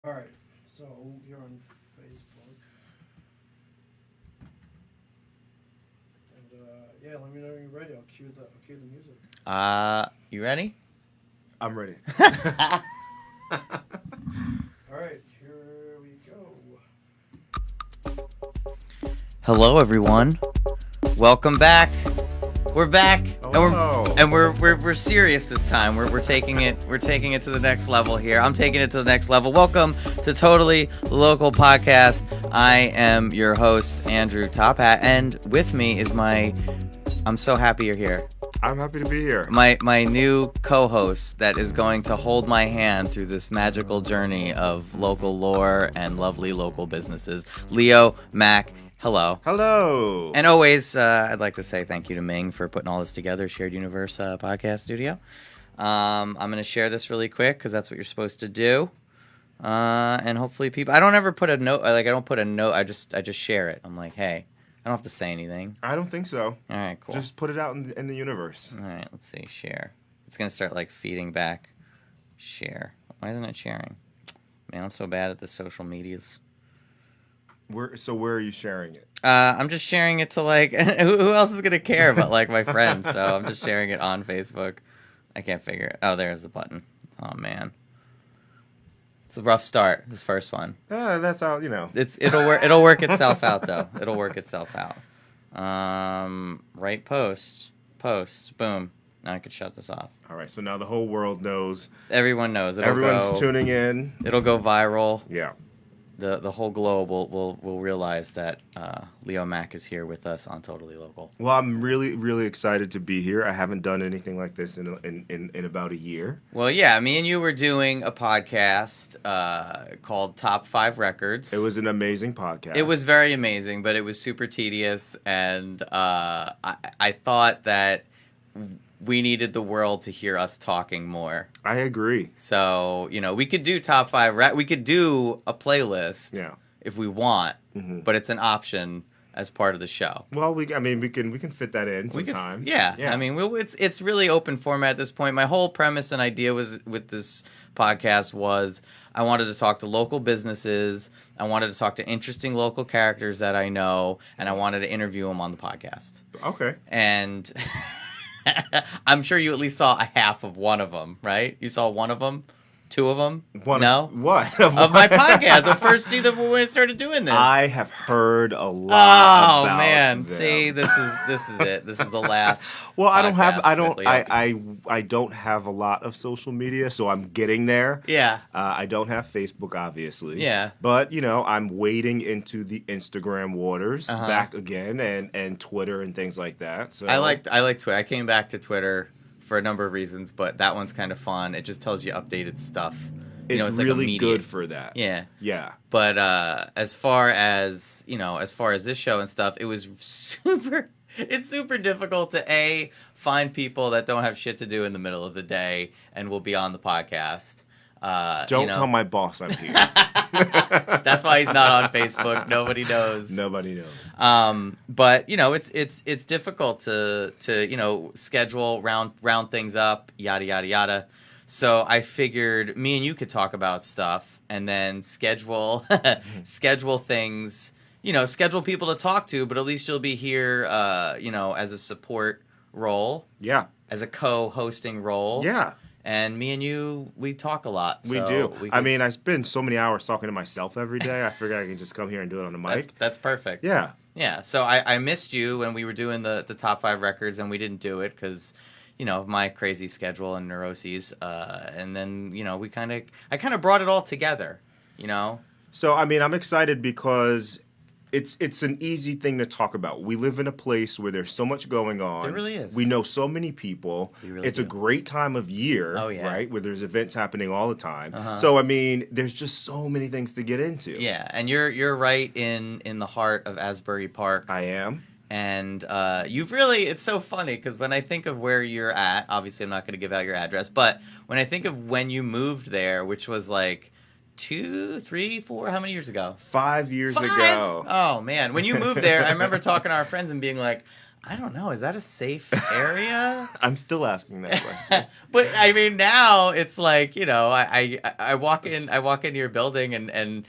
Alright, so you're on Facebook. And yeah, let me know when you're ready. I'll cue the music. You ready? I'm ready. Alright, here we go. Hello, everyone. Welcome back. We're back, and we're serious this time. We're taking it to the next level here. I'm taking it to the next level. Welcome to Totally Local Podcast. I am your host, Andrew Top Hat, and with me is I'm so happy you're here. I'm happy to be here. My new co-host that is going to hold my hand through this magical journey of local lore and lovely local businesses. Leo, Mack, hello. Hello. And always, I'd like to say thank you to Ming for putting all this together, Shared Universe Podcast Studio. I'm going to share this really quick because that's what you're supposed to do. And hopefully people... I don't ever put a note... I don't put a note. I just share it. I'm like, hey, I don't have to say anything. I don't think so. All right, cool. Just put it out in the universe. All right, let's see. Share. It's going to start, feeding back. Share. Why isn't it sharing? Man, I'm so bad at the social medias. Where are you sharing it? I'm just sharing it to who else is gonna care but my friends? So I'm just sharing it on Facebook. I can't figure it. Oh, there's the button. Oh man, it's a rough start. This first one. That's how It'll work itself out though. It'll work itself out. Right posts. Boom. Now I could shut this off. All right. So now the whole world knows. Everyone knows. Everyone's tuning in. It'll go viral. Yeah. The whole globe will realize that Leo Mack is here with us on Totally Local. Well, I'm really, really excited to be here. I haven't done anything like this in about a year. Well, yeah, me and you were doing a podcast called Top 5 Records. It was an amazing podcast. It was very amazing, but it was super tedious, and I thought that we needed the world to hear us talking more. I agree. So, we could do top 5. We could do a playlist if we want, but it's an option as part of the show. Well, we can fit that in sometime. Yeah. I mean, it's really open format at this point. My whole premise and idea with this podcast was I wanted to talk to local businesses. I wanted to talk to interesting local characters that I know, and I wanted to interview them on the podcast. Okay. And I'm sure you at least saw a half of one of them, right? You saw one of them? 2 of them? No? What? Of my podcast. The first season when we started doing this. I have heard a lot about man. them. See, this is it. This is the last. Well, I don't have a lot of social media, so I'm getting there. Yeah. I don't have Facebook, obviously. Yeah. But, I'm wading into the Instagram waters back again and Twitter and things like that. So I like Twitter. I came back to Twitter for a number of reasons, but that one's kind of fun. It just tells you updated stuff. It's really good for that. Yeah. Yeah. But as far as this show and stuff, it was it's super difficult to find people that don't have shit to do in the middle of the day and will be on the podcast. Don't tell my boss I'm here. That's why he's not on Facebook. Nobody knows. Nobody knows. But it's difficult to schedule, round things up, yada yada yada. So I figured me and you could talk about stuff and then schedule things. Schedule people to talk to, but at least you'll be here. As a support role. Yeah. As a co-hosting role. Yeah. And me and you, we talk a lot. We do. I spend so many hours talking to myself every day. I figure I can just come here and do it on the mic. That's perfect. Yeah. Yeah. So I missed you when we were doing the top 5 records, and we didn't do it because, of my crazy schedule and neuroses. And then, I kind of brought it all together, So, I'm excited because it's an easy thing to talk about. We live in a place where there's so much going on. There really is. We know so many people. It's a great time of year, right? Where there's events happening all the time. So there's just so many things to get into. Yeah, and you're right in the heart of Asbury Park. I am. And it's so funny because when I think of where you're at, obviously I'm not going to give out your address, but when I think of when you moved there, which was 2, 3, 4, how many years ago? 5 years ago. Oh, man. When you moved there, I remember talking to our friends and being like, I don't know. Is that a safe area? I'm still asking that question. But I mean, now it's like, you know, I walk into your building and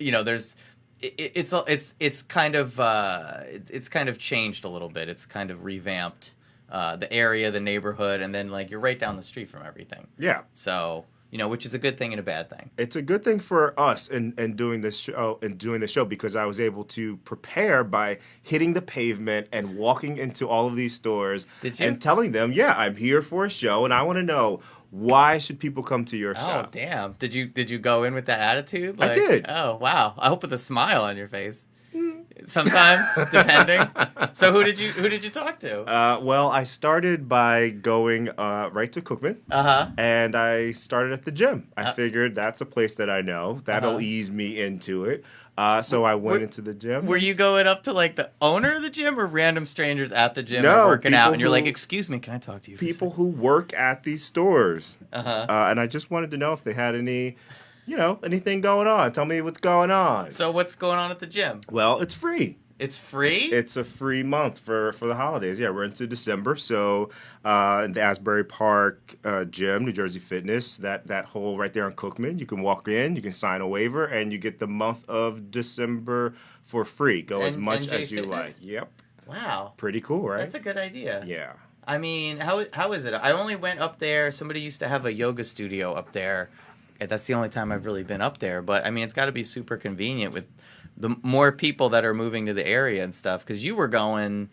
you know, there's it's kind of changed a little bit. It's kind of revamped the area, the neighborhood, and then like you're right down the street from everything. Yeah. So, you know, which is a good thing and a bad thing. It's a good thing for us in doing this show because I was able to prepare by hitting the pavement and walking into all of these stores. Did you? And telling them, yeah, I'm here for a show and I want to know, why should people come to your show? Oh, damn. Did you go in with that attitude? Like, I did. Oh, wow. I hope with a smile on your face. Sometimes, depending. So who did you talk to? Well, I started by going right to Cookman. And I started at the gym. I figured that's a place that I know. That'll ease me into it. So I went into the gym. Were you going up to like the owner of the gym or random strangers at the gym no, working out? And you're like, excuse me, can I talk to you? People who work at these stores. And I just wanted to know if they had any... anything going on. Tell me what's going on. So what's going on at the gym? Well, it's free. It's free? It's a free month for the holidays. Yeah, we're into December. So in the Asbury Park gym, New Jersey Fitness, that hole right there on Cookman, you can walk in, you can sign a waiver, and you get the month of December for free. Go as much as you like. Yep. Wow. Pretty cool, right? That's a good idea. Yeah. I mean, how is it? I only went up there. Somebody used to have a yoga studio up there. That's the only time I've really been up there. But, I mean, it's got to be super convenient with the more people that are moving to the area and stuff. Because you were going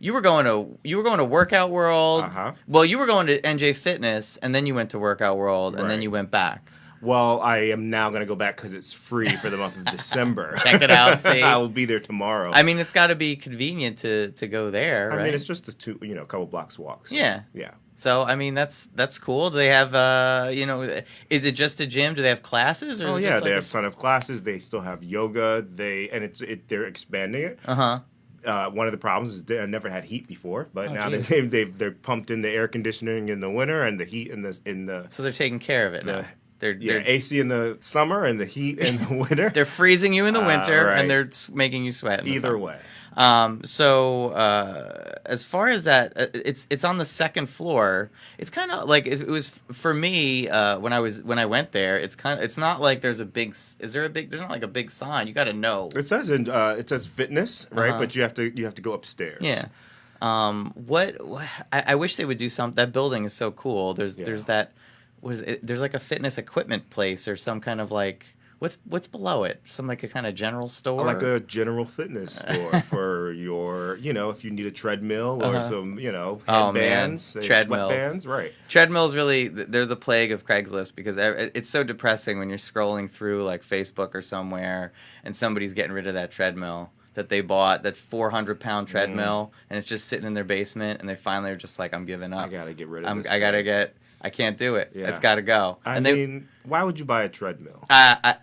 to Workout World. Well, you were going to NJ Fitness, and then you went to Workout World, and then you went back. Well, I am now going to go back because it's free for the month of December. Check it out, see? I will be there tomorrow. I mean, it's got to be convenient to go there, right? I mean, it's just a couple blocks walk. So, yeah. Yeah. So, I mean, that's cool. Do they have, is it just a gym? Do they have classes? Or yeah, they have a ton of classes. They still have yoga. They're expanding it. One of the problems is they never had heat before, but now they're pumped in the air conditioning in the winter and the heat in the. So they're taking care of it now. They're AC in the summer and the heat in the winter. They're freezing you in the winter and they're making you sweat. Either way. So as far as that, it's on the second floor. It's kind of like it was for me when I went there. It's not like there's a big. There's not like a big sign. You got to know. It says fitness, right? But you have to go upstairs. Yeah. I wish they would do something. That building is so cool. There's that. There's like a fitness equipment place or some kind of like what's below it? Some like a kind of general store? Like a general fitness store for your, if you need a treadmill or some, headbands. Treadmills. Sweatbands, right. Treadmills really, they're the plague of Craigslist because it's so depressing when you're scrolling through like Facebook or somewhere and somebody's getting rid of that treadmill that they bought, that 400-pound treadmill, and it's just sitting in their basement, and they finally are just like, I'm giving up. I got to get rid of this. I can't do it. Yeah. It's got to go. I mean, why would you buy a treadmill?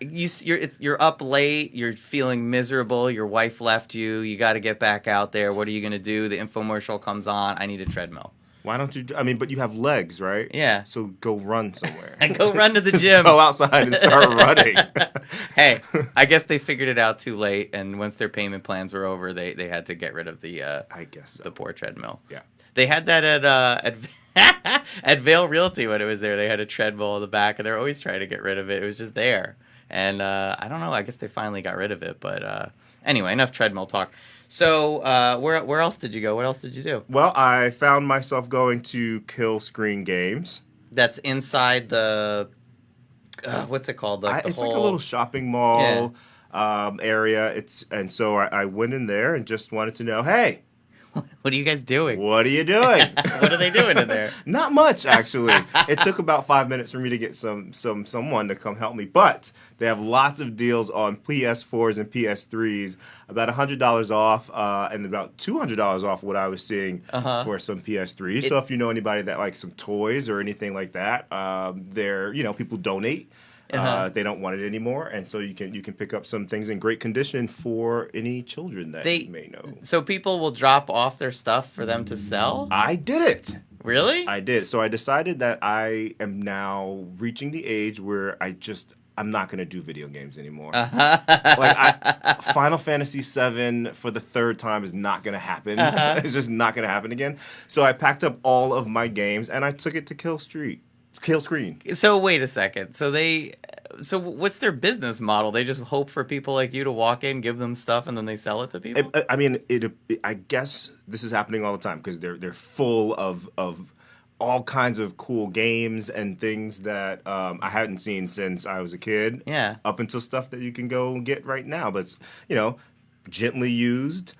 You're up late. You're feeling miserable. Your wife left you. You got to get back out there. What are you going to do? The infomercial comes on. I need a treadmill. Why don't you? But you have legs, right? Yeah. So go run somewhere. And go run to the gym. Go outside and start running. Hey, I guess they figured it out too late, and once their payment plans were over, they had to get rid of the I guess so. the poor treadmill. Yeah. They had that at Vail Realty when it was there. They had a treadmill in the back, and they're always trying to get rid of it. It was just there, and I don't know. I guess they finally got rid of it. But anyway, enough treadmill talk. So where else did you go? What else did you do? Well, I found myself going to Killscreen Games. That's inside the what's it called? It's like a little shopping mall area. So I went in there and just wanted to know, hey. What are you guys doing? What are you doing? What are they doing in there? Not much, actually. It took about 5 minutes for me to get someone to come help me. But they have lots of deals on PS4s and PS3s, about $100 off, and about $200 off what I was seeing for some PS3s. So if you know anybody that likes some toys or anything like that, people donate. They don't want it anymore, and so you can pick up some things in great condition for any children that you may know. So people will drop off their stuff for them to sell? I did it. Really? I did. So I decided that I am now reaching the age where I'm not gonna do video games anymore. Uh-huh. Final Fantasy VII for the third time is not gonna happen. Uh-huh. It's just not gonna happen again. So I packed up all of my games and I took it to Killscreen. So wait a second. So what's their business model? They just hope for people like you to walk in, give them stuff, and then they sell it to people? I guess this is happening all the time because they're full of all kinds of cool games and things that I hadn't seen since I was a kid. Yeah. Up until stuff that you can go get right now, but it's, gently used.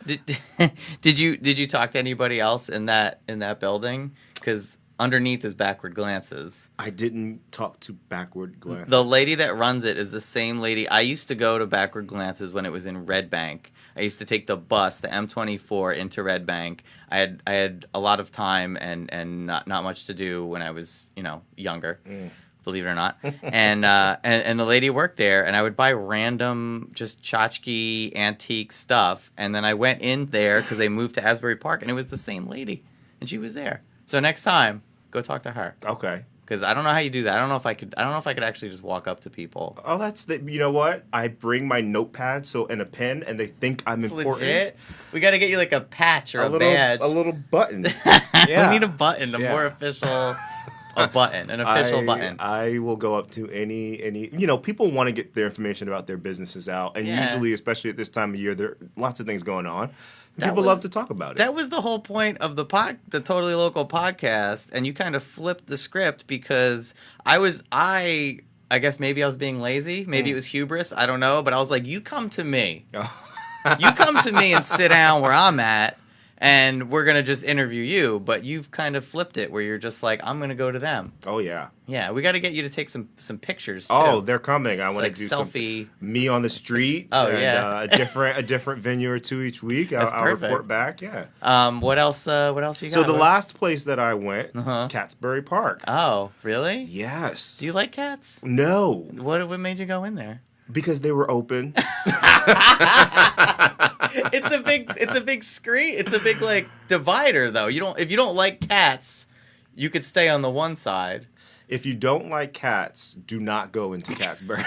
Did you talk to anybody else in that building? Because underneath is Backward Glances. I didn't talk to Backward Glances. The lady that runs it is the same lady. I used to go to Backward Glances when it was in Red Bank. I used to take the bus, the M24, into Red Bank. I had a lot of time and not much to do when I was younger, believe it or not. And the lady worked there, and I would buy random just tchotchke antique stuff. And then I went in there because they moved to Asbury Park, and it was the same lady, and she was there. So next time, go talk to her. Okay. Because I don't know how you do that. I don't know if I could actually just walk up to people. Oh, you know what? I bring my notepad and a pen, and they think I'm important. Legit. We got to get you like a patch or a badge. A little button. Yeah. We need a button, more official. An official button. I will go up to any. People want to get their information about their businesses out, and usually, especially at this time of year, there are lots of things going on. People love to talk about it. That was the whole point of the Totally Local podcast, and you kind of flipped the script because I guess maybe I was being lazy, maybe it was hubris, I don't know, but I was like, you come to me. You come to me and sit down where I'm at, and we're going to just interview you, but you've kind of flipped it where you're just like, I'm going to go to them. Oh, yeah. Yeah, we got to get you to take some pictures, too. Oh, they're coming. I want to do selfie. Me on the street. Oh, and, yeah. a different venue or two each week. I'll report back, yeah. What else you got? So the last place that I went, Catsbury Park. Oh, really? Yes. Do you like cats? No. What made you go in there? Because they were open. It's a big screen. It's a big like divider though. If you don't like cats, you could stay on the one side. If you don't like cats, do not go into Catsbury.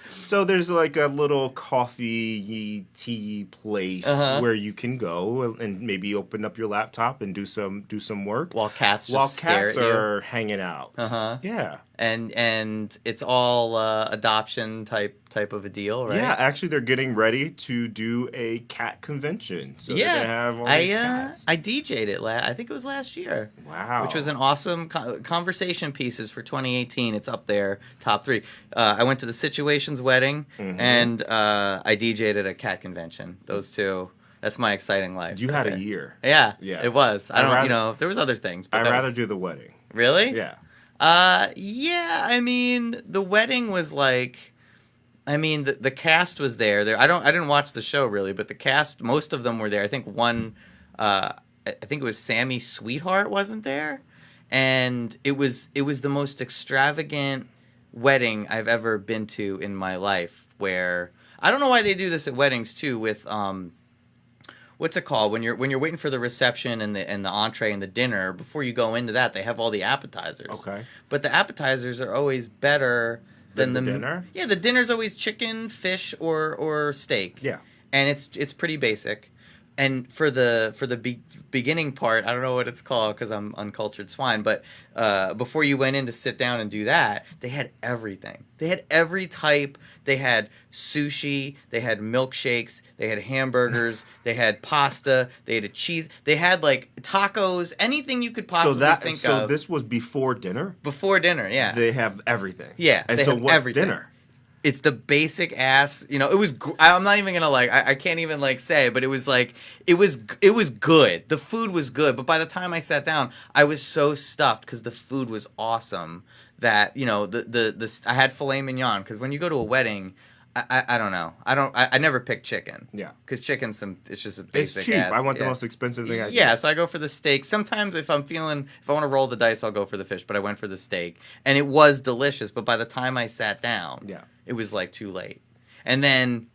So there's like a little coffee tea place where you can go and maybe open up your laptop and do some work while cats stare at you. Are hanging out. Yeah. And it's all adoption type of a deal, right? Yeah, actually they're getting ready to do a cat convention. So they're gonna have all these cats. I DJ'd it I think it was last year. Wow. Which was an awesome conversation pieces for 2018. It's up there, top 3. I went to the Situations wedding and I DJ'd at a cat convention. Those two. That's my exciting life. You had a year. Yeah. It was. There was other things. But I'd rather do the wedding. Really? Yeah. Yeah, I mean, the wedding was like, the cast was there. I didn't watch the show really, but the cast, most of them were there. I think I think it was Sammy Sweetheart wasn't there, and it was the most extravagant wedding I've ever been to in my life. Where I don't know why they do this at weddings too with what's it called when you're waiting for the reception and the entree and the dinner. Before you go into that, they have all the appetizers. Okay. But the appetizers are always better than the dinner. Yeah, the dinner's always chicken, fish, or steak. Yeah. And it's pretty basic. And for the beginning part, I don't know what it's called because I'm uncultured swine, but before you went in to sit down and do that, they had everything. They had every type. They had sushi. They had milkshakes. They had hamburgers. They had pasta. They had a cheese. They had like tacos. Anything you could possibly think of. So this was before dinner? Before dinner, yeah. They have everything. Yeah. And so what's everything. Dinner? It's the basic ass, it was, I'm not even gonna I can't even say, but it was like, it was good. The food was good, but by the time I sat down, I was so stuffed because the food was awesome that, I had filet mignon, because when you go to a wedding, I don't know. I never pick chicken. Yeah. Because chicken's it's just a basic It's cheap. ass, I want the most expensive thing I can. Yeah, so I go for the steak. Sometimes if I want to roll the dice, I'll go for the fish, but I went for the steak. And it was delicious, but by the time I sat down, it was like too late. And then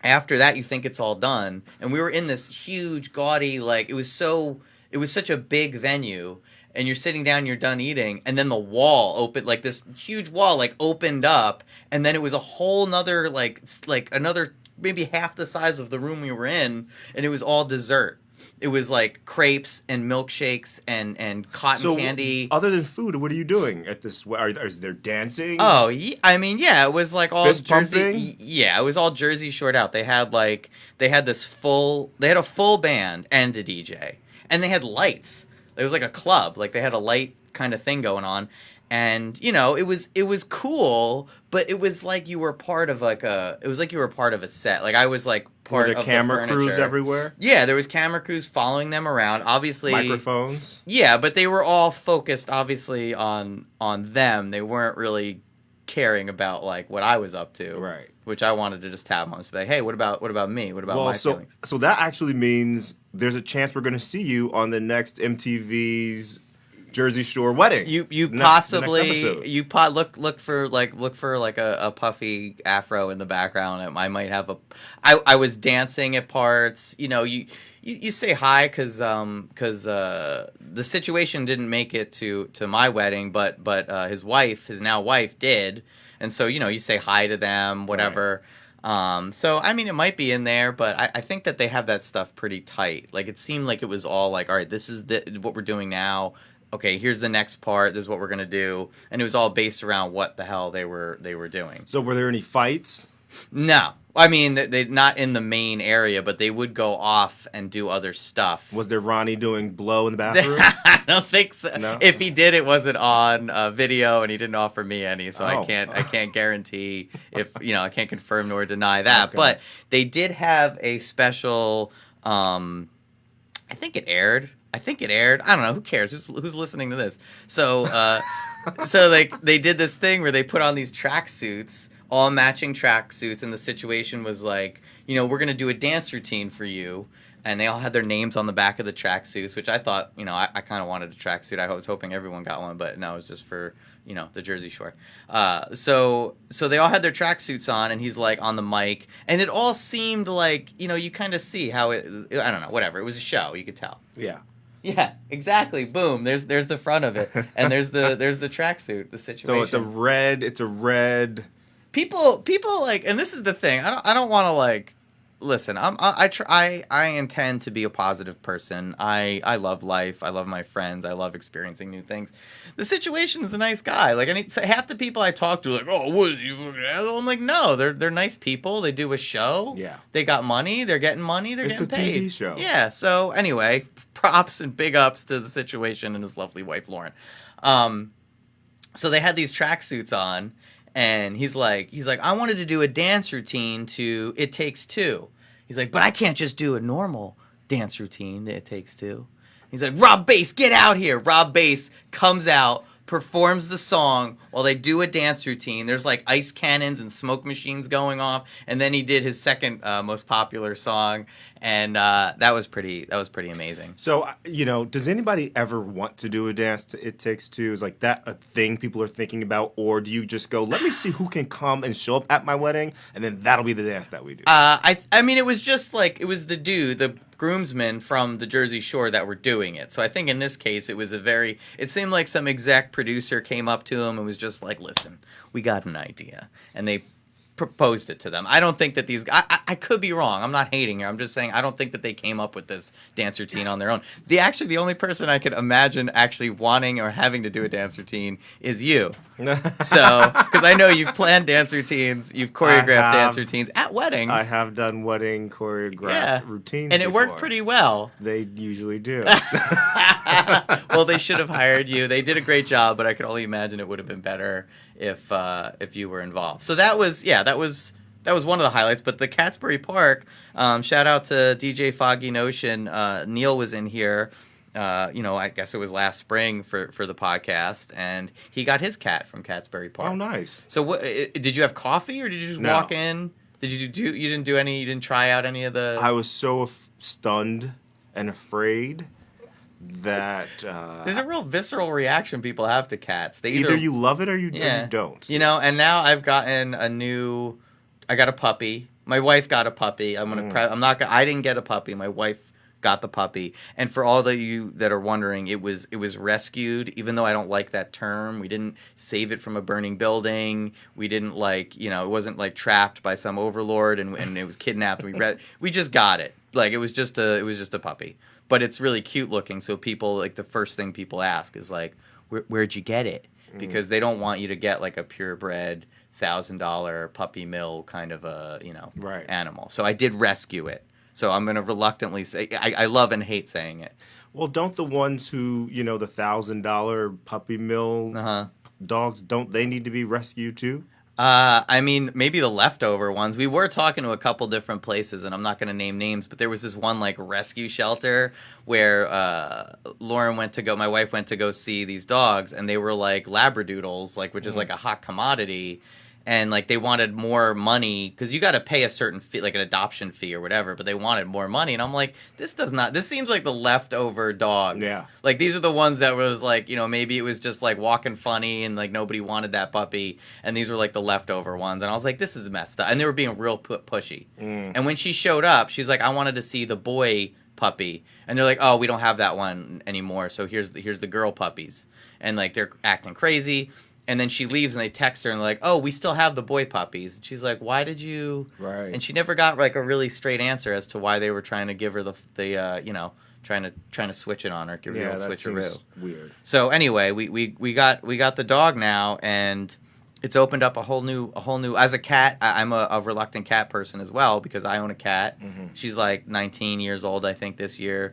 after that, you think it's all done. And we were in this huge, gaudy, it was such a big venue. and you're sitting down, you're done eating, and then the wall opened, like this huge wall, like opened up, and then it was a whole nother, like another maybe half the size of the room we were in, and it was all dessert. It was like crepes and milkshakes and cotton candy. Other than food, what are you doing at this? Is there dancing? Oh, I mean, yeah, it was like all Fist Jersey. pumping? Yeah, it was all Jersey Shored out. They had a full band and a DJ, and they had lights. It was like a club. Like they had a light kind of thing going on. And, you know, it was cool, but it was like you were part of a set. Like I was like part of the camera crews everywhere? Yeah, there was camera crews following them around. Obviously Microphones? Yeah, but they were all focused obviously on them. They weren't really caring about like what I was up to. Right. Which I wanted to just tap on and say, hey, what about me? What about my feelings? So that actually means there's a chance we're going to see you on the next MTV's Jersey Shore wedding. You possibly look for a puffy afro in the background. I might have I was dancing at parts. You know, you say hi because the situation didn't make it to my wedding, but his now wife did, and so you know you say hi to them, whatever. Right. So I mean it might be in there, but I think that they have that stuff pretty tight. Like it seemed like it was all like, all right, this is what we're doing now. Okay, here's the next part. This is what we're gonna do, and it was all based around what the hell they were doing. So were there any fights? No, I mean they not in the main area, but they would go off and do other stuff. Was there Ronnie doing blow in the bathroom? I don't think so. No? If he did, it wasn't on video, and he didn't offer me any, so Oh. I can't guarantee if I can't confirm nor deny that. Okay. But they did have a special. I think it aired. I don't know. Who cares? Who's listening to this? So, so like they did this thing where they put on these tracksuits, all matching tracksuits, and the situation was like, we're gonna do a dance routine for you, and they all had their names on the back of the tracksuits, which I thought, I kind of wanted a tracksuit. I was hoping everyone got one, but no, it was just for the Jersey Shore. So they all had their tracksuits on, and he's like on the mic, and it all seemed like you kind of see how it. I don't know, whatever. It was a show, you could tell. Yeah. Yeah, exactly. Boom. There's the front of it, and there's the tracksuit. The situation. So it's a red. People like, and this is the thing. I don't want to like. Listen, I intend to be a positive person. I love life. I love my friends. I love experiencing new things. The situation is a nice guy. Like half the people I talk to are like, oh, what is you fucking asshole? I'm like, no, they're nice people. They do a show. Yeah. They got money. They're getting money. It's getting paid. It's a TV show. Yeah. So anyway, props and big ups to the situation and his lovely wife Lauren. So they had these tracksuits on, and he's like, I wanted to do a dance routine to It Takes Two. He's like, but I can't just do a normal dance routine that It Takes Two. He's like, Rob Bass, get out here. Rob Bass comes out, performs the song while they do a dance routine. There's like ice cannons and smoke machines going off. And then he did his second most popular song. And that was pretty amazing. So, does anybody ever want to do a dance to It Takes Two? Is like that a thing people are thinking about? Or do you just go, let me see who can come and show up at my wedding, and then that'll be the dance that we do? I mean, it was just like, it was the groomsmen from the Jersey Shore that were doing it. So I think in this case, it seemed like some exec producer came up to him and was just like, listen, we got an idea. And they proposed it to them. I don't think that I could be wrong. I'm not hating her. I'm just saying I don't think that they came up with this dance routine on their own. The only person I could imagine actually wanting or having to do a dance routine is you. So, because I know you've planned dance routines, you've choreographed dance routines at weddings. I have done wedding choreographed routines and it before. Worked pretty well. They usually do. Well, they should have hired you. They did a great job, but I could only imagine it would have been better if you were involved. So that was one of the highlights. But the Catsbury Park, shout out to DJ Foggy Notion. Neil was in here. I guess it was last spring for the podcast, and he got his cat from Catsbury Park. Oh, nice. So what did you have coffee, or did you just walk in? Did you didn't try out any of the? I was so stunned and afraid that there's a real visceral reaction people have to cats. They either you love it or you don't. And now I've gotten I got a puppy. My wife got a puppy. I didn't get a puppy. My wife got the puppy. And for all of you that are wondering, it was rescued, even though I don't like that term. We didn't save it from a burning building. We didn't it wasn't like trapped by some overlord and it was kidnapped. We just got it. Like it was just a puppy. But it's really cute looking, so people, like, the first thing people ask is like, where'd you get it? Because they don't want you to get like a purebred $1,000 puppy mill kind of a animal. So I did rescue it. So I'm gonna reluctantly say I love and hate saying it. Well, don't the ones who the $1,000 puppy mill dogs, don't they need to be rescued too? I mean, maybe the leftover ones. We were talking to a couple different places, and I'm not going to name names, but there was this one, like, rescue shelter where my wife went to go see these dogs, and they were, like, Labradoodles, like, which is, like, a hot commodity. And, like, they wanted more money because you got to pay a certain fee, like an adoption fee or whatever, but they wanted more money. And I'm like, this seems like the leftover dogs. Yeah. Like, these are the ones that was like, maybe it was just like walking funny and like nobody wanted that puppy. And these were like the leftover ones. And I was like, this is messed up. And they were being real pushy. And when she showed up, she's like, I wanted to see the boy puppy. And they're like, oh, we don't have that one anymore. So here's the girl puppies. And like, they're acting crazy. And then she leaves, and they text her, and they're like, "Oh, we still have the boy puppies." And she's like, "Why did you?" Right. And she never got like a really straight answer as to why they were trying to give her trying to switch it on her, give her a switcheroo. Weird. So anyway, we got the dog now, and it's opened up a whole new. As a cat, I'm a reluctant cat person as well because I own a cat. Mm-hmm. She's like 19 years old, I think, this year.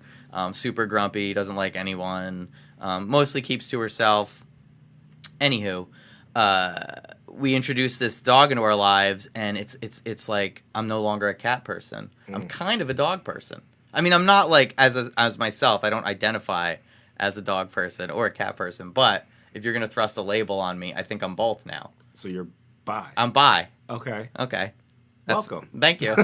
Super grumpy, doesn't like anyone. Mostly keeps to herself. Anywho, we introduced this dog into our lives, and it's like I'm no longer a cat person. I'm kind of a dog person. I mean, I'm not like as myself. I don't identify as a dog person or a cat person. But if you're gonna thrust a label on me, I think I'm both now. So you're bi. I'm bi. Okay. Welcome. Welcome. Thank you.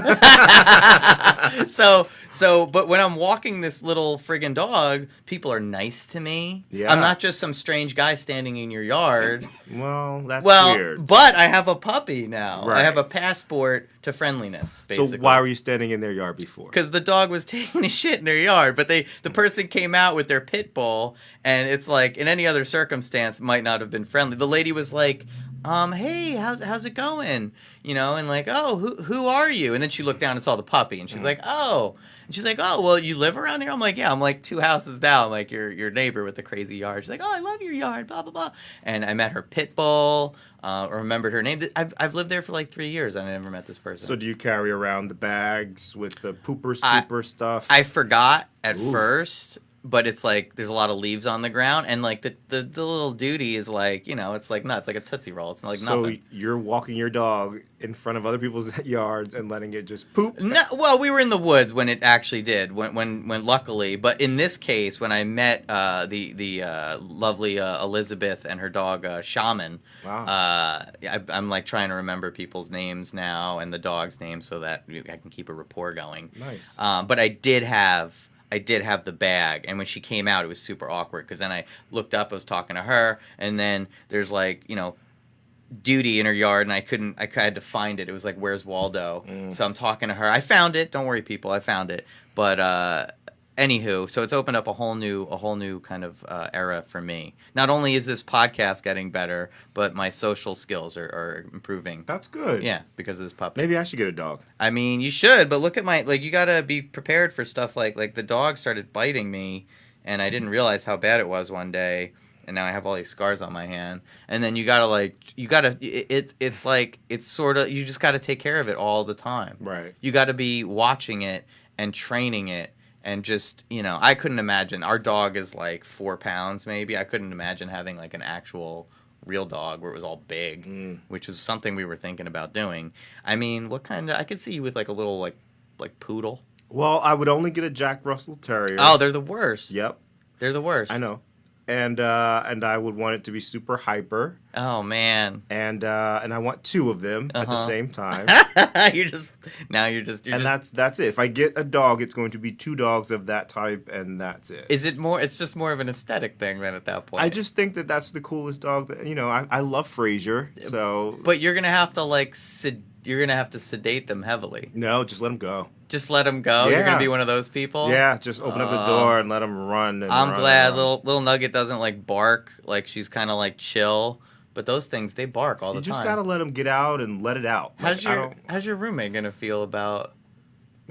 But when I'm walking this little friggin' dog, people are nice to me. Yeah. I'm not just some strange guy standing in your yard. Well, that's weird. But I have a puppy now. Right. I have a passport to friendliness, basically. So why were you standing in their yard before? Because the dog was taking a shit in their yard, but the person came out with their pit bull, and it's like, in any other circumstance, might not have been friendly. The lady was like, hey, how's it going? And like, oh, who are you? And then she looked down and saw the puppy, and she's like, oh. And she's like, oh, well, you live around here? I'm like, yeah, I'm like 2 houses down, like your neighbor with the crazy yard. She's like, oh, I love your yard, blah, blah, blah. And I met her pit bull, remembered her name. I've lived there for like 3 years, and I never met this person. So do you carry around the bags with the pooper scooper stuff? I forgot at first. But it's like there's a lot of leaves on the ground, and like the little duty is like, it's like nuts, like a Tootsie Roll. It's like nothing. So you're walking your dog in front of other people's yards and letting it just poop? No, well, we were in the woods when it actually did. When luckily, but in this case, when I met the lovely Elizabeth and her dog Shaman. Wow. I'm like trying to remember people's names now and the dog's name so that I can keep a rapport going. Nice. But I did have the bag, and when she came out, it was super awkward because then I looked up, I was talking to her, and then there's like, Duty in her yard, and I had to find it. It was like, where's Waldo? So I'm talking to her. I found it. Don't worry, people, I found it. But anywho, so it's opened up a whole new kind of era for me. Not only is this podcast getting better, but my social skills are improving. That's good. Yeah, because of this puppy. Maybe I should get a dog. I mean, you should, but look at you gotta be prepared for stuff like the dog started biting me, and I didn't realize how bad it was one day, and now I have all these scars on my hand. And then you just gotta take care of it all the time. Right. You gotta be watching it and training it. And just, I couldn't imagine. Our dog is like 4 pounds, maybe. I couldn't imagine having like an actual real dog where it was all big, which is something we were thinking about doing. I mean, I could see you with like a little like poodle. Well, I would only get a Jack Russell Terrier. Oh, they're the worst. Yep. They're the worst. I know. And I would want it to be super hyper. Oh man. And I want 2 of them at the same time. You're just. That's it. If I get a dog, it's going to be 2 dogs of that type, and that's it. Is it more? It's just more of an aesthetic thing then at that point. I just think that's the coolest dog. I love Frazier. So. But you're gonna have to you're gonna have to sedate them heavily. No, just let them go. Just let them go. You're Yeah. gonna be one of those people. Yeah, just open up the door and let them run. I'm glad around. little Nugget doesn't like bark. Like she's kind of like chill. But those things, they bark all the You time. just gotta let them get out and let it out. How's your roommate gonna feel about?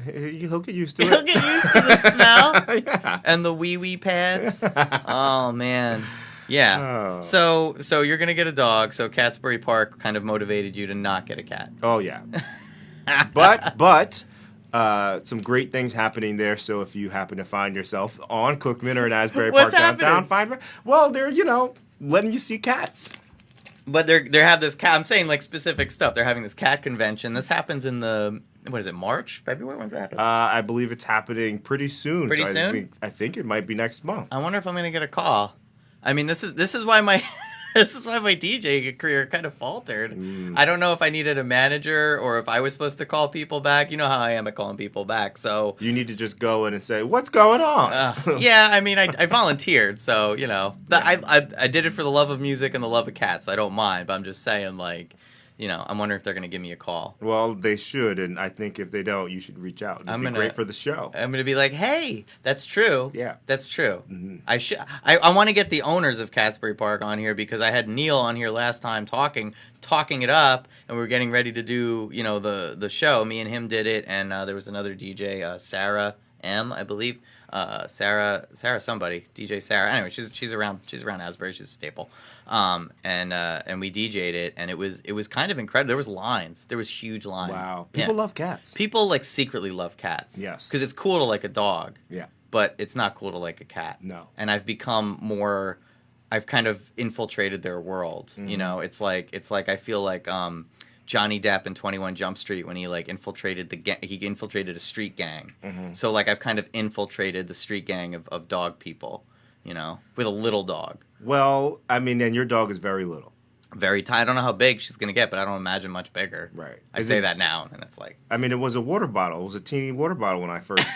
He'll get used to it. He'll get used to the smell Yeah. and the wee pads. Oh man, yeah. Oh. So you're gonna get a dog. So Catsbury Park kind of motivated you to not get a cat. Oh yeah. but some great things happening there. So if you happen to find yourself on Cookman or in Asbury What's Park downtown, happening? they're letting you see cats. But they have this cat. I'm saying like specific stuff. They're having this cat convention. This happens in what is it? March, February? When's that happen? I believe it's happening pretty soon. Pretty soon? I think it might be next month. I wonder if I'm gonna get a call. I mean, this is why my this is why my DJ career kind of faltered. I don't know if I needed a manager or if I was supposed to call people back. You know how I am at calling people back. So You need to just go in and say, "What's going on?" yeah, I mean, I volunteered, so you know, I did it for the love of music and the love of cats. So I don't mind, but I'm just saying, like, you know, I'm wondering if they're gonna give me a call. Well, they should, and I think if they don't, you should reach out. It'd be great for the show. I'm gonna be like, hey, that's true. Yeah. That's true. Mhm. I want to get the owners of Catsbury Park on here because I had Neil on here last time talking it up, and we were getting ready to do, you know, the show. Me and him did it, and there was another DJ, Sarah M, I believe. Sarah somebody, DJ Sarah. Anyway, she's around Asbury. She's a staple. And we DJ'd it, and it was kind of incredible. There was lines. There was huge lines. Wow. People love cats. People like secretly love cats. Yes. Because it's cool to like a dog. Yeah. But it's not cool to like a cat. No. And I've kind of infiltrated their world. Mm-hmm. You know, it's like I feel like Johnny Depp in 21 Jump Street when he like infiltrated he infiltrated a street gang. Mm-hmm. So like I've kind of infiltrated the street gang of dog people, you know, with a little dog. Well, I mean, and your dog is very little. Very tight. I don't know how big she's gonna get, but I don't imagine much bigger. Right. I say that now, and it's like. I mean, it was a water bottle. It was a teeny water bottle when I first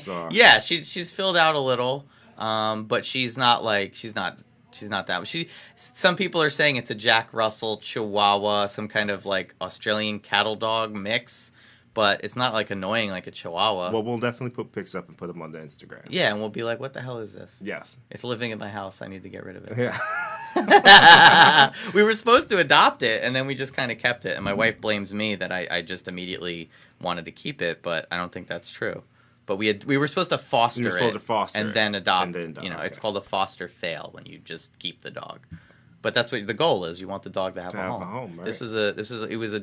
saw her. Yeah, she's filled out a little, but she's not that. Some people are saying it's a Jack Russell Chihuahua, some kind of like Australian cattle dog mix, but it's not like annoying like a Chihuahua. Well, we'll definitely put pics up and put them on the Instagram. Yeah, and we'll be like, what the hell is this? Yes. It's living in my house. I need to get rid of it. Yeah. We were supposed to adopt it, and then we just kind of kept it. And my wife blames me that I just immediately wanted to keep it, but I don't think that's true. But we were supposed to foster and then adopt. You know, it's called a foster fail when you just keep the dog. But that's what the goal is. You want the dog to have a home. Right. It was a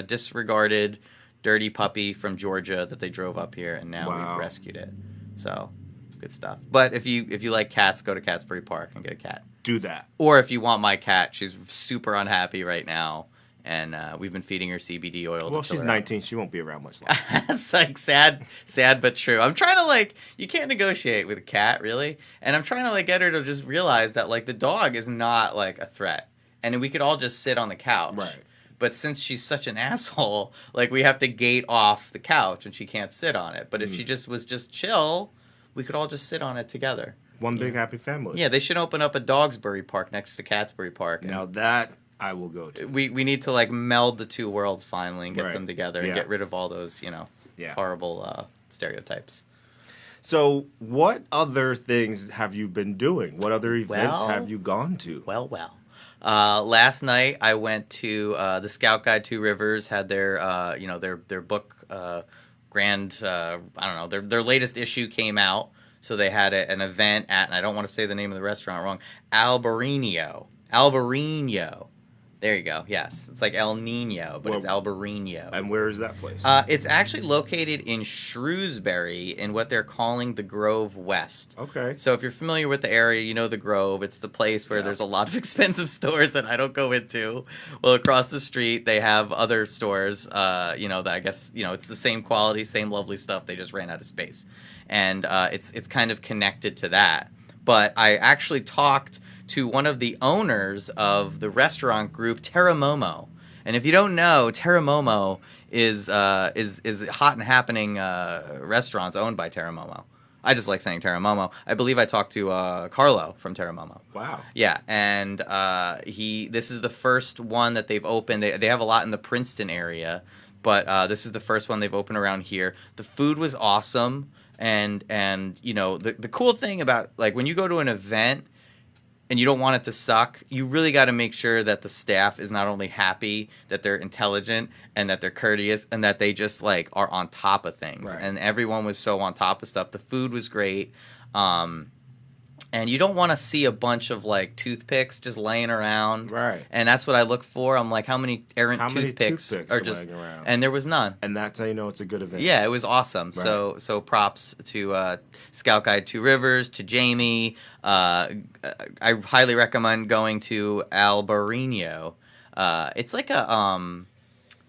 disregarded, dirty puppy from Georgia that they drove up here, and now we've rescued it. So, good stuff. But if you like cats, go to Catsbury Park and get a cat. Do that. Or if you want my cat, she's super unhappy right now, and we've been feeding her CBD oil. Well, she's 19. She won't be around much longer. It's like sad but true. I'm trying to you can't negotiate with a cat really, and I'm trying to get her to just realize that the dog is not a threat, and we could all just sit on the couch. Right. But since she's such an asshole, we have to gate off the couch and she can't sit on it. But if she was just chill, we could all just sit on it together. One big happy family. Yeah, they should open up a Dogsbury Park next to Catsbury Park. Now that I will go to. We need to meld the two worlds finally and get them together and get rid of all those horrible stereotypes. So what other things have you been doing? What other events have you gone to? Well. Last night I went to the Scout Guide Two Rivers had their their book grand I don't know their latest issue came out, so they had an event at, and I don't want to say the name of the restaurant wrong, Albarino. There you go. Yes, it's like El Nino, but it's Albarino. And where is that place? It's actually located in Shrewsbury in what they're calling the Grove West. Okay. So if you're familiar with the area, you know the Grove. It's the place where there's a lot of expensive stores that I don't go into. Well, across the street, they have other stores, that I guess, it's the same quality, same lovely stuff. They just ran out of space. And it's kind of connected to that. But I actually talked to one of the owners of the restaurant group Terramomo. And if you don't know, Terramomo is hot and happening restaurants owned by Terramomo. I just like saying Terramomo. I believe I talked to Carlo from Terramomo. Wow. Yeah, and this is the first one that they've opened. They have a lot in the Princeton area, but this is the first one they've opened around here. The food was awesome, and the cool thing about like when you go to an event and you don't want it to suck, you really got to make sure that the staff is not only happy, that they're intelligent, and that they're courteous, and that they just like are on top of things. Right. And everyone was so on top of stuff. The food was great. And you don't want to see a bunch of like toothpicks just laying around. Right. And that's what I look for. I'm like, how many errant How many toothpicks are just laying around? And there was none. And that's how you know it's a good event. Yeah, it was awesome. Right. So props to Scout Guide Two Rivers, to Jamie. I highly recommend going to Albarino. It's like a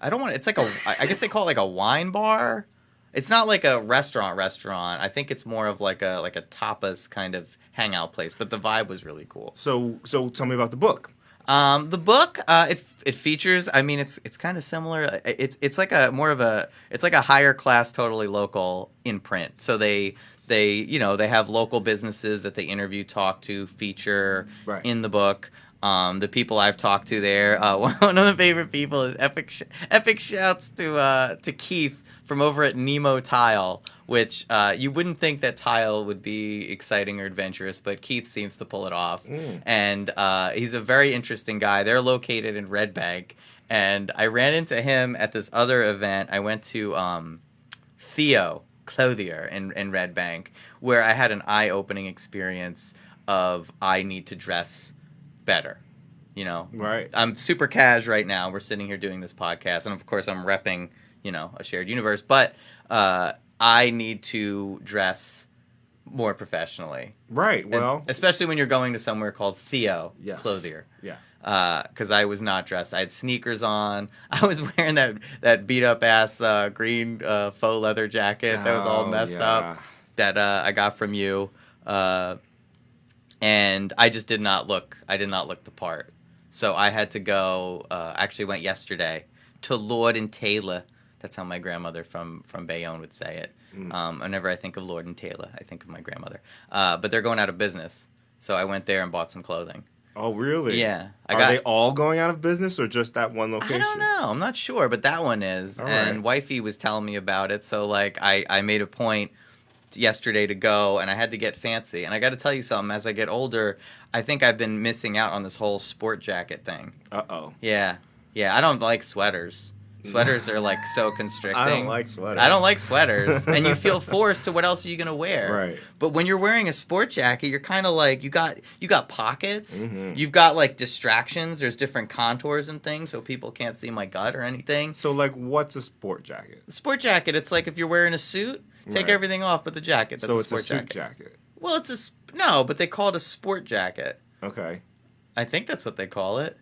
it's like I guess they call it like a wine bar. It's not like a restaurant. I think it's more of like a tapas kind of hangout place, but the vibe was really cool. So tell me about the book. The book, it features. I mean, it's kind of similar. It's like a higher class, totally local in print. So they have local businesses that they interview, talk to, feature in the book. The people I've talked to there. One of the favorite people is epic shouts to Keith from over at Nemo Tile, which you wouldn't think that tile would be exciting or adventurous, but Keith seems to pull it off. And he's a very interesting guy. They're located in Red Bank, and I ran into him at this other event. I went to Theo Clothier in Red Bank, where I had an eye-opening experience of I need to dress better. Right. I'm super cash right now. We're sitting here doing this podcast, and of course I'm repping a shared universe, but I need to dress more professionally. Right. Well, and especially when you're going to somewhere called Theo Clothier. Yeah. Because I was not dressed. I had sneakers on. I was wearing that beat up ass green faux leather jacket that was all messed up that I got from you. And I just did not look. I did not look the part. So I had to go. Actually, went yesterday to Lord and Taylor. That's how my grandmother from Bayonne would say it. Whenever I think of Lord and Taylor, I think of my grandmother. But they're going out of business, so I went there and bought some clothing. Oh, really? Yeah. Are they all going out of business or just that one location? I don't know. I'm not sure, but that one is. All and right. Wifey was telling me about it, so like I made a point yesterday to go, and I had to get fancy. And I got to tell you something. As I get older, I think I've been missing out on this whole sport jacket thing. Uh-oh. Yeah. I don't like sweaters. Sweaters are like so constricting. I don't like sweaters. I don't like sweaters. And you feel forced to what else are you going to wear? Right. But when you're wearing a sport jacket, you're kind of like, you got pockets. Mm-hmm. You've got like distractions. There's different contours and things so people can't see my gut or anything. So like what's a sport jacket? A sport jacket, it's like if you're wearing a suit, take everything off but the jacket. That's so a it's sport a suit jacket. Well, no, but they call it a sport jacket. Okay. I think that's what they call it.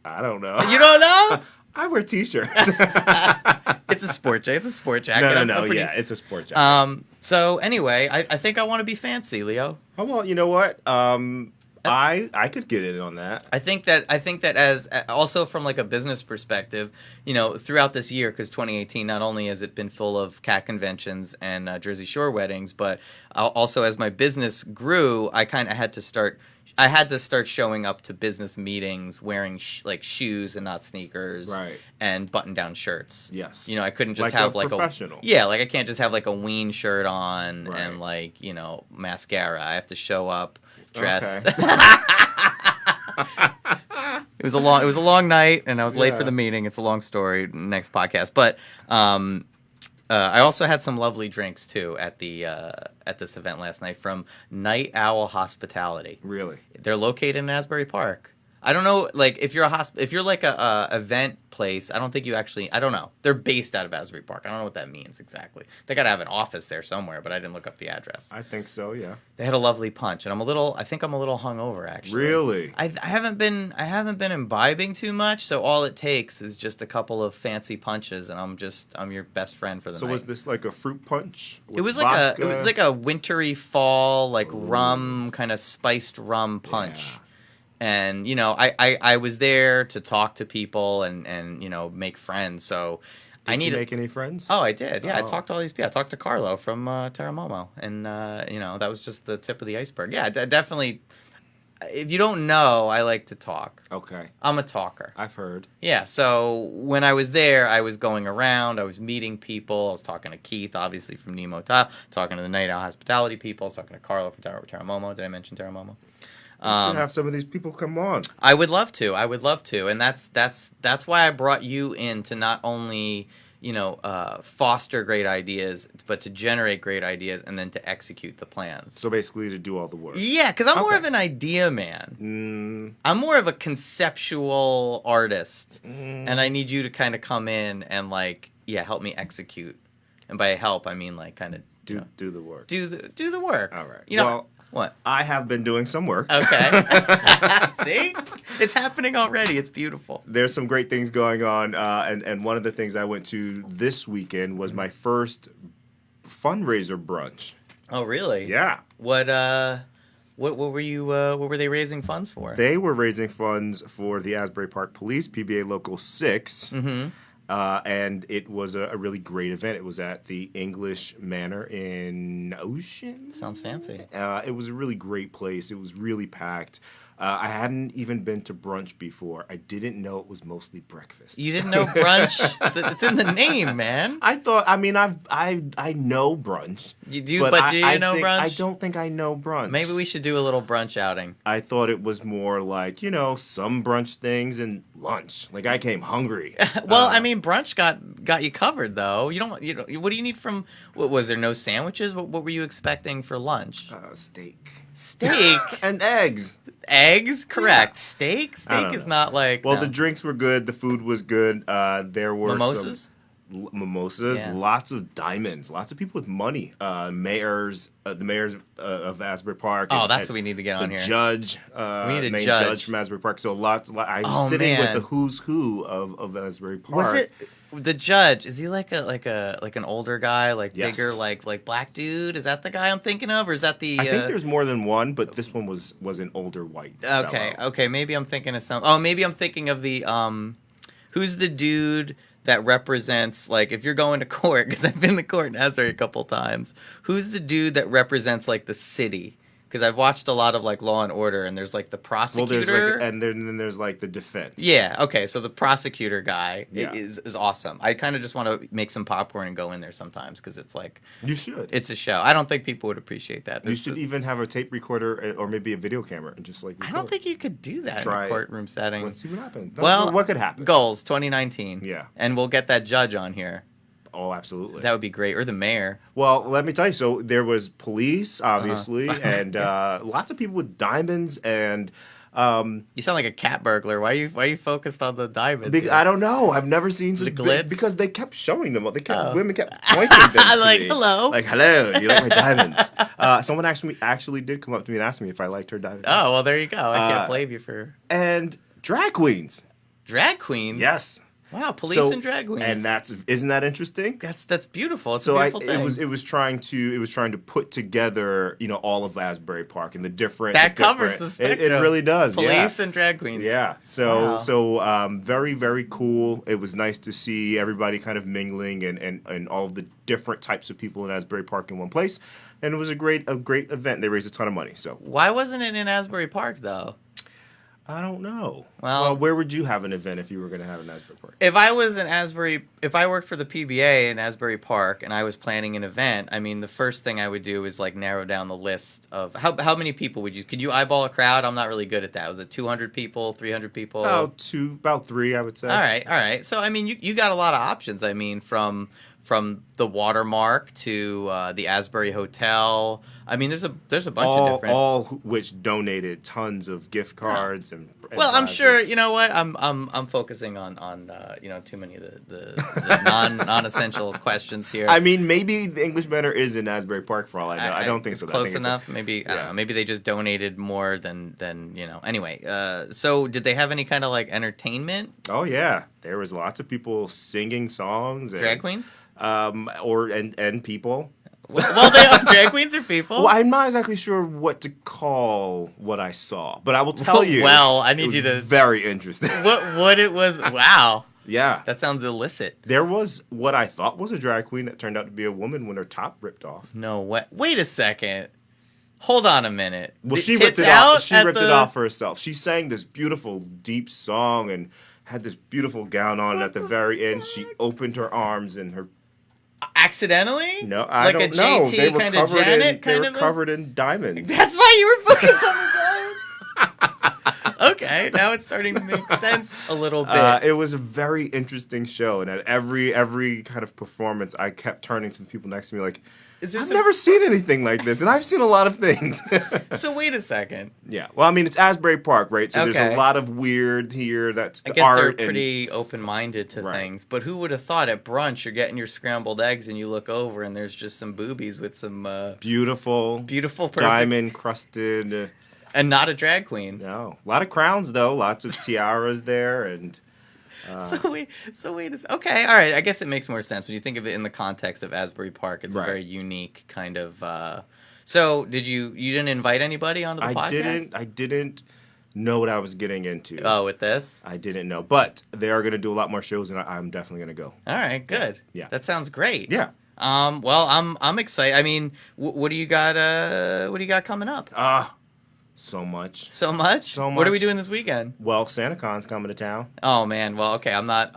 I don't know. You don't know? I wear t-shirts. It's a sport jacket. It's a sport jacket. No. Yeah, it's a sport jacket. So anyway, I think I want to be fancy, Leo. Oh, well, you know what? I could get in on that. I think that as also from like a business perspective, throughout this year, because 2018 not only has it been full of cat conventions and Jersey Shore weddings, but also as my business grew, I kind of had to start showing up to business meetings wearing like shoes and not sneakers, right? And button-down shirts. Yes. I couldn't just like have a like professional. like I can't just have like a ween shirt on Right. and like mascara. I have to show up dressed. Okay. It was a long night, and I was late Yeah. for the meeting. It's a long story. Next podcast, but I also had some lovely drinks too at this event last night from Night Owl Hospitality. Really? They're located in Asbury Park. I don't know, like if you're like a event place, I don't think I don't know. They're based out of Asbury Park. I don't know what that means exactly. They gotta have an office there somewhere, but I didn't look up the address. I think so, yeah. They had a lovely punch, and I think I'm a little hungover actually. Really? I haven't been imbibing too much, so all it takes is just a couple of fancy punches, and I'm your best friend for the night. So was this like a fruit punch? It was like a wintry fall, like rum, kind of spiced rum punch. Yeah. And I was there to talk to people and make friends. So Did you make any friends? Oh, I did. Yeah, Oh. I talked to all these people. I talked to Carlo from Terramomo, and that was just the tip of the iceberg. Yeah, definitely. if you don't know, I like to talk. Okay. I'm a talker. I've heard. Yeah, so when I was there, I was going around, I was meeting people, I was talking to Keith, obviously from Nemo Tile, talking to the Night Owl Hospitality people, I was talking to Carlo from Terramomo. Did I mention Terramomo? You should have some of these people come on. I would love to, and that's why I brought you in, to not only foster great ideas, but to generate great ideas and then to execute the plans. So basically to do all the work. Yeah, because I'm more of an idea man. I'm more of a conceptual artist, and I need you to kind of come in and help me execute. And by help, I mean kind of do the work. Do the work. All right. Well, what? I have been doing some work. Okay. See? It's happening already. It's beautiful. There's some great things going on. And one of the things I went to this weekend was my first fundraiser brunch. Oh, really? Yeah. What were you what were they raising funds for? They were raising funds for the Asbury Park Police, PBA Local 6. Mm-hmm. And it was a really great event. It was at the English Manor in Ocean. Sounds fancy. It was a really great place. It was really packed. I hadn't even been to brunch before. I didn't know it was mostly breakfast. You didn't know brunch? It's in the name, man. I thought. I mean, I know brunch. You do, but do you know brunch? I don't think I know brunch. Maybe we should do a little brunch outing. I thought it was more like some brunch things and lunch. Like I came hungry. Well, I mean, brunch got you covered though. You don't. What do you need from? What was there? No sandwiches? What were you expecting for lunch? Steak. Steak and eggs. Eggs, correct. Yeah. Steak is not like. Well, the drinks were good. The food was good. There were mimosas. Mimosas. Yeah. Lots of diamonds. Lots of people with money. The mayors of Asbury Park. Oh, that's what we need to get on here. Judge. We need a main judge from Asbury Park. So I was sitting with the who's who of Asbury Park. Was it? The judge, is he like an older guy, Yes. bigger, like black dude? Is that the guy I'm thinking of, or is that the? I think there's more than one, but this one was an older white. Okay, fellow. okay, maybe I'm thinking of some. Oh, maybe I'm thinking of the who's the dude that represents, if you're going to court, because I've been to court in Asbury a couple times. Who's the dude that represents the city? Because I've watched a lot of Law and Order, and there's the prosecutor. Well, then there's the defense. Yeah. Okay. So the prosecutor guy Yeah. is awesome. I kind of just want to make some popcorn and go in there sometimes because it's you should. It's a show. I don't think people would appreciate that. You should even have a tape recorder or maybe a video camera and just I don't think you could do that in a courtroom setting. Let's see what happens. Well, what could happen? Goals 2019. Yeah. And we'll get that judge on here. Oh, absolutely. That would be great. Or the mayor. Well, let me tell you. So there was police, obviously, and lots of people with diamonds and. You sound like a cat burglar. Why are you focused on the diamonds? I don't know. I've never seen such glitz? because they kept showing them. Women kept pointing them to me. Hello. Hello. Do you like my diamonds? Someone actually did come up to me and ask me if I liked her diamonds. Oh, well, there you go. I can't blame you for. And drag queens. Drag queens. Yes. Wow, police and drag queens. And isn't that interesting? That's beautiful. It's a beautiful thing. It was trying to put together, all of Asbury Park and the different covers the spectrum. It really does. Police and drag queens. Yeah. So very, very cool. It was nice to see everybody kind of mingling and all of the different types of people in Asbury Park in one place. And it was a great event. They raised a ton of money. So why wasn't it in Asbury Park though? I don't know. Well, where would you have an event if you were going to have an Asbury Park? If I worked for the PBA in Asbury Park and I was planning an event, I mean, the first thing I would do is narrow down the list of how many people could you eyeball a crowd? I'm not really good at that. Was it 200 people, 300 people? About 3, I would say. All right. So, I mean, you got a lot of options. I mean, from the Watermark to the Asbury Hotel. I mean, there's a bunch of different. All which donated tons of gift cards and well, I'm prizes. sure you know what I'm focusing on too many of the non-essential questions here. I mean, maybe the English Manor is in Asbury Park for all I know. I don't think so. Close enough. Maybe I don't know. Maybe they just donated more than. Anyway, so did they have any kind of entertainment? Oh yeah, there was lots of people singing songs. Drag queens. And people. Well, they are drag queens or people. Well, I'm not exactly sure what to call what I saw, but I will tell you. Well, I need you to. Very interesting. What it was? Wow. Yeah. That sounds illicit. There was what I thought was a drag queen that turned out to be a woman when her top ripped off. No way. Wait a second. Hold on a minute. Well, The she ripped tits it off. out She at ripped it the- off for herself. She sang this beautiful, deep song and had this beautiful gown on. And at the very end, she opened her arms and her. Accidentally? No, I like don't a know. JT They were kind of covered Janet in. They kind were of. covered in diamonds. That's why you were focused on the diamond. Okay, now it's starting to make sense a little bit. It was a very interesting show, and at every kind of performance, I kept turning to the people next to me like, Is there I've some- never seen anything like this, and I've seen a lot of things. So wait a second. Yeah, well, I mean, it's Asbury Park, right? So there's Okay. a lot of weird here. That's I the guess art they're and- pretty open-minded to Right. things, but who would have thought at brunch you're getting your scrambled eggs and you look over and there's just some boobies with some beautiful, beautiful, perfect, diamond crusted. and not a drag queen. No, a lot of crowns though. Lots of tiaras there, and So wait a second. Okay, all right. I guess it makes more sense when you think of it in the context of Asbury Park. It's Right. a very unique kind of. So did you didn't invite anybody onto the podcast? I didn't know what I was getting into. Oh, with this? I didn't know, but they are going to do a lot more shows, and I'm definitely going to go. All right, good. Yeah. That sounds great. Yeah. Well, I'm excited. I mean, what do you got? What do you got coming up? So much. So much. So What are we much. doing this weekend? Well, SantaCon's coming to town. Oh man. Well, okay. I'm not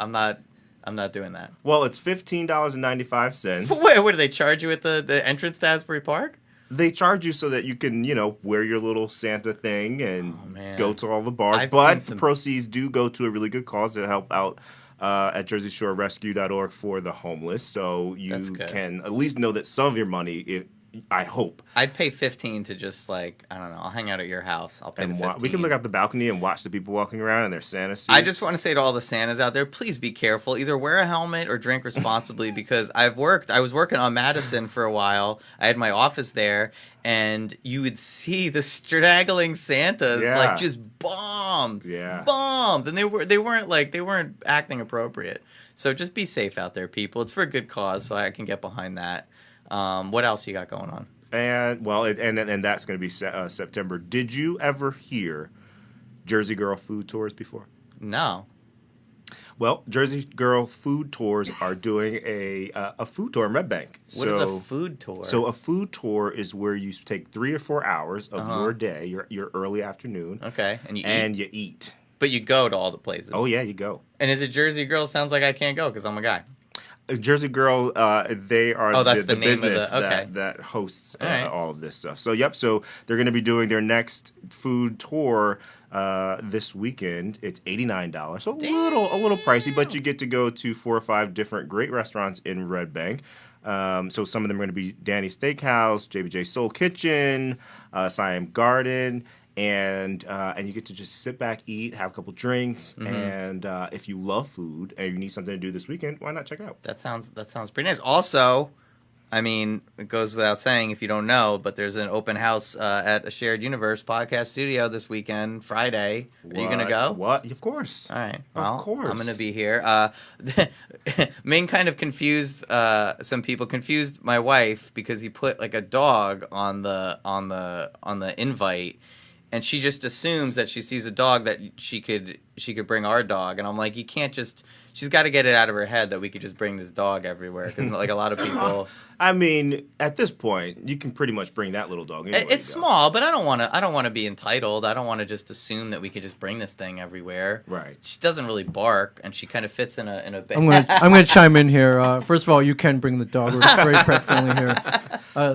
doing that. Well, it's $15.95. What do they charge you at the entrance to Asbury Park? They charge you so that you can, wear your little Santa thing and Oh, man. go to all the bars. I've But seen the some- proceeds do go to a really good cause to help out at JerseyShoreRescue.org for the homeless. So you That's good. can at least know that some of your money, I hope. I'd pay 15 to just I don't know. I'll hang out at your house. I'll pay And the 15. we can look out the balcony and watch the people walking around in their Santa suits. I just want to say to all the Santas out there, please be careful. Either wear a helmet or drink responsibly because I was working on Madison for a while. I had my office there, and you would see the straggling Santas Yeah. just bombs, Yeah. bombs, and they weren't acting appropriate. So just be safe out there, people. It's for a good cause, so I can get behind that. What else you got going on? And well, and that's going to be September. Did you ever hear Jersey Girl food tours before? No. Well, Jersey Girl food tours are doing a food tour in Red Bank. What is a food tour? So a food tour is where you take 3 or 4 hours of Uh-huh. your day, your early afternoon, Okay, and you eat. but you go to all the places. Oh yeah, you go. And is it Jersey Girl? Sounds like I can't go because I'm a guy. Jersey Girl, they are that's the name of the- business okay. that hosts All right. all of this stuff. So so they're going to be doing their next food tour this weekend. It's $89, so a little pricey, but you get to go to 4 or 5 different great restaurants in Red Bank. So some of them are going to be Danny's Steakhouse, JBJ Soul Kitchen, Siam Garden. And you get to just sit back, eat, have a couple drinks, and if you love food and you need something to do this weekend, why not check it out? That sounds pretty nice. Also, I mean, it goes without saying if you don't know, but there's an open house at a Shared Universe podcast studio this weekend, Friday. Are you gonna go? What? Of course. All right. Of Well, course. I'm gonna be here. Ming kind of confused some people. Confused my wife because he put like a dog on the invite. And she just assumes that she sees a dog that she could bring our dog, and I'm like, you can't just. She's got to get it out of her head that we could just bring this dog everywhere because like a lot of people. I mean, at this point, you can pretty much bring that little dog anywhere. It's you go. small, but I don't want to be entitled. I don't want to just assume that we could just bring this thing everywhere. Right. She doesn't really bark, and she kind of fits in a. I'm gonna chime in here. First of all, you can bring the dog. We're very pet friendly here.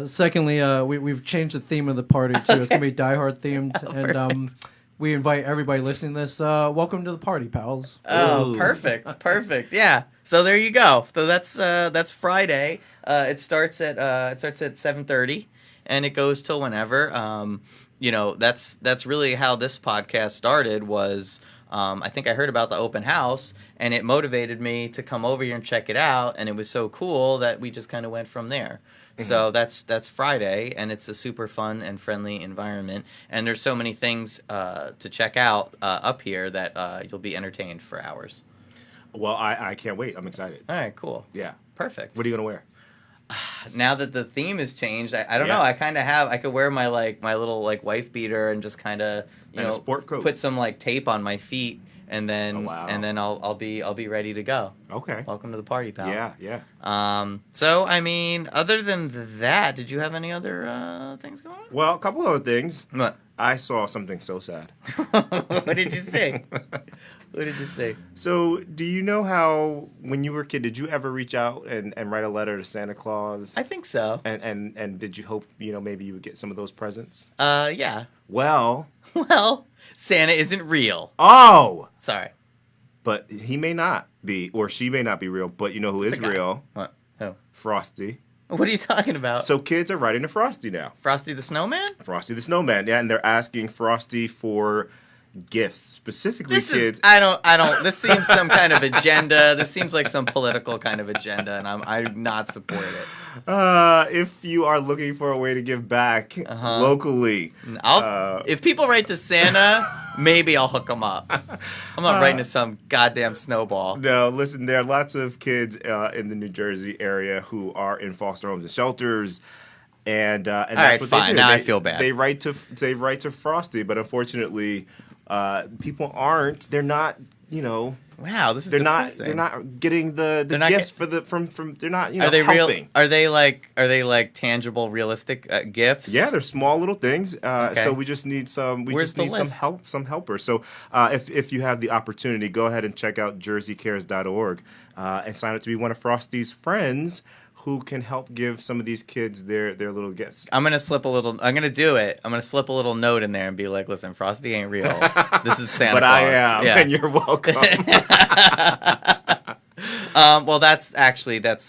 Secondly, we've changed the theme of the party too. It's gonna be Die Hard themed, and we invite everybody listening to this. Welcome to the party, pals. Oh, Ooh. perfect. Yeah. So there you go. So that's Friday. It starts at 7:30, and it goes till whenever. That's really how this podcast started. Was I think I heard about the open house, and it motivated me to come over here and check it out, and it was so cool that we just kind of went from there. So that's Friday, and it's a super fun and friendly environment. And there's so many things to check out up here that you'll be entertained for hours. Well, I can't wait. I'm excited. All right, cool. Yeah. Perfect. What are you gonna wear? Now that the theme has changed, I don't Yeah. know. I kind of I could wear my little wife beater and just kind of And a sport coat. put some tape on my feet and then Oh, wow. I'll be ready to go. Okay. Welcome to the party, pal. Yeah. So I mean, other than that, did you have any other things going on? Well, a couple other things. What? I saw something so sad. What did you say? What did you say? So, do you know how when you were a kid, did you ever reach out and write a letter to Santa Claus? I think so. And did you hope, maybe you would get some of those presents? Yeah. Well. Well, Santa isn't real. Oh! Sorry. But he may not be, or she may not be real, but you know who is real? What? Who? Frosty. What are you talking about? So kids are writing to Frosty now. Frosty the Snowman? Frosty the Snowman, yeah, and they're asking Frosty for gifts, specifically This kids. is I don't. This seems some kind of agenda. This seems like some political kind of agenda, and I do not support it. If you are looking for a way to give back locally, If people write to Santa, maybe I'll hook them up. I'm not writing to some goddamn snowball. no, listen, there are lots of kids in the New Jersey area who are in foster homes and shelters. And that's right, what fine. they do. Now I feel bad. They write to Frosty, but unfortunately, people aren't. They're not. Wow, this is They're depressing. not getting the not gifts from. They're not. Are they helping. real? Are they like tangible, realistic gifts? Yeah, they're small little things. Okay. So we just need some. We Where's just the need list? some helpers. So if you have the opportunity, go ahead and check out jerseycares.org and sign up to be one of Frosty's friends who can help give some of these kids their little gifts. I'm gonna slip a little. I'm gonna do it. I'm gonna slip a little note in there and be like, "Listen, Frosty ain't real. This is Santa But Claus." I am, Yeah. and you're welcome. Well, that's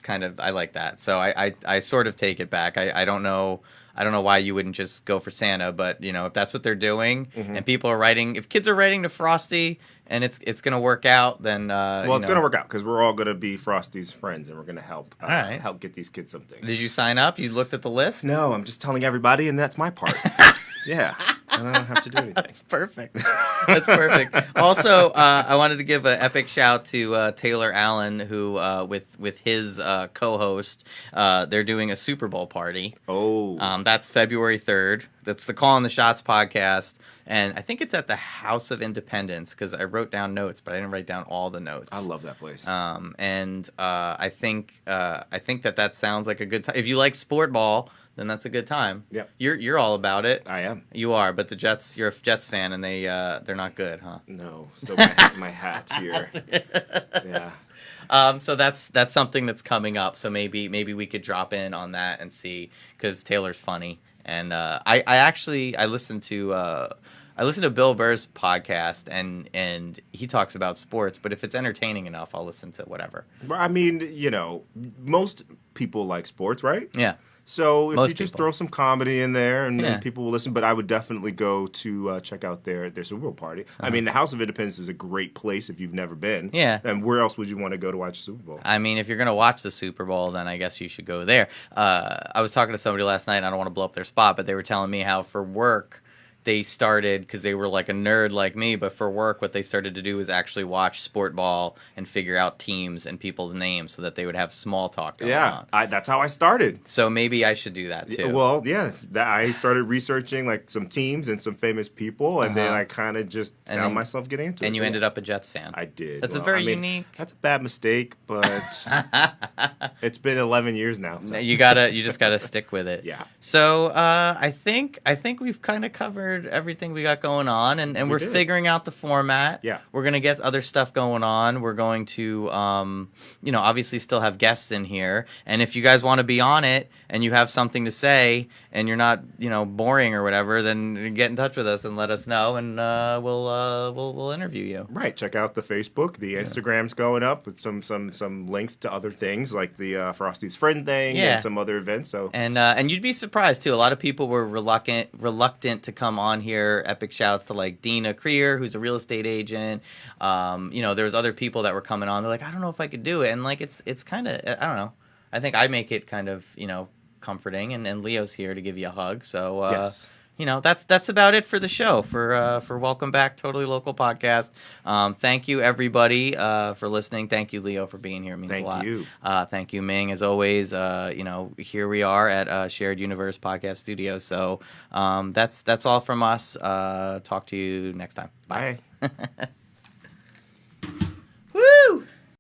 kind of, I like that. So I sort of take it back. I don't know why you wouldn't just go for Santa, but if that's what they're doing and people are writing, if kids are writing to Frosty and it's gonna work out, then Well, it's gonna work out because we're all gonna be Frosty's friends, and we're gonna help right. help get these kids something. Did you sign up? You looked at the list? No, I'm just telling everybody, and that's my part. Yeah, and I don't have to do anything. That's perfect. That's perfect. Also, I wanted to give an epic shout to Taylor Allen, who with his co-host, they're doing a Super Bowl party. Oh, That's February 3rd. That's the Call on the Shots podcast, and I think it's at the House of Independence because I wrote down notes, but I didn't write down all the notes. I love that place. And I think that sounds like a good time. If you like sport ball, then that's a good time. Yep. You're all about it. I am. You are, but the Jets. You're a Jets fan, and they're not good, huh? No, so my hat's here. Yeah. So that's something that's coming up. So maybe we could drop in on that and see, because Taylor's funny, and I listened to Bill Burr's podcast, and he talks about sports. But if it's entertaining enough, I'll listen to whatever. I mean, most people like sports, right? Yeah. So if Most you just people. throw some comedy in there, and Yeah. people will listen. But I would definitely go to check out their Super Bowl party. I mean, the House of Independence is a great place if you've never been. Yeah. And where else would you want to go to watch a Super Bowl? I mean, if you're going to watch the Super Bowl, then I guess you should go there. I was talking to somebody last night, and I don't want to blow up their spot, but they were telling me how for work they started, because they were like a nerd like me, but for work what they started to do was actually watch sport ball and figure out teams and people's names so that they would have small talk going on. That's how I started. So maybe I should do that too. Well, yeah, I started researching like some teams and some famous people, and then I kind of just found myself getting into it. And you ended up a Jets fan. I did. That's a very unique. That's a bad mistake, but it's been 11 years now. So. You just gotta stick with it. Yeah. So I think we've kind of covered everything we got going on, and we're did. figuring out the format. Yeah. We're gonna get other stuff going on. We're going to obviously still have guests in here, and if you guys want to be on it and you have something to say and you're not boring or whatever, then get in touch with us and let us know, and we'll interview you. Right. Check out the Facebook. The Instagram's going up with some links to other things like the Frosty's Friend thing and some other events. So and you'd be surprised too. A lot of people were reluctant to come on here. Epic shouts to like Dina Creer, who's a real estate agent. There's other people that were coming on. They're like, I don't know if I could do it, and like it's kind of, I don't know. I think I make it kind of comforting, and Leo's here to give you a hug. So yes. That's about it for the show, for Welcome Back, Totally Local Podcast. Thank you, everybody, for listening. Thank you, Leo, for being here. It means a lot. Thank you. Thank you, Ming, as always. Here we are at Shared Universe Podcast Studio. So that's all from us. Talk to you next time. Bye.